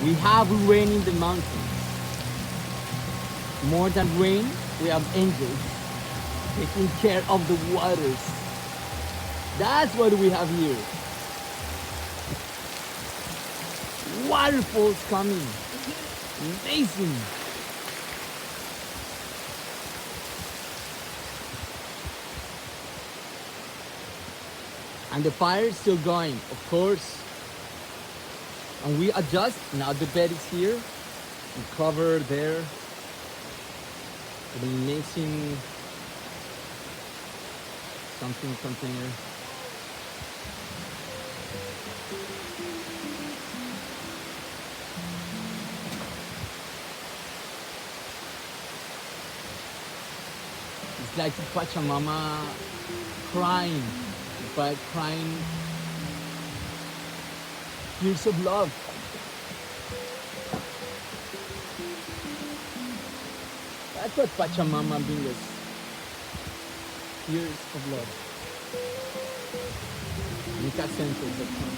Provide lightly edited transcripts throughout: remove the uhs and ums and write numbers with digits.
We have rain in the mountains. More than rain, we have angels taking care of the waters. That's what we have here. Waterfalls coming. Amazing. And the fire is still going, of course. And we adjust. Now the bed is here. We cover there. An amazing something container. It's like Pachamama crying, but crying tears of love. That's what Pachamama brings us. Tears of love. MicaCentral.com.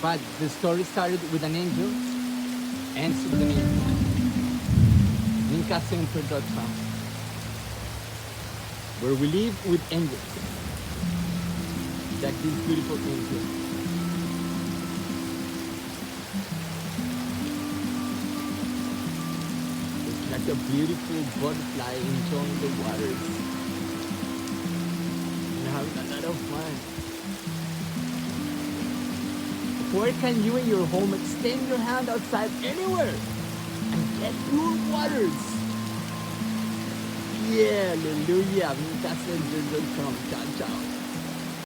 But the story started with an angel, ends with an angel. MicaCentral.com. Where we live with angels. Like this beautiful angel. It's like a beautiful butterfly enjoying the waters and having a lot of fun. Where can you in your home extend your hand outside anywhere and get pure waters? Yeah, hallelujah. MicaCentral.com. Ciao, ciao.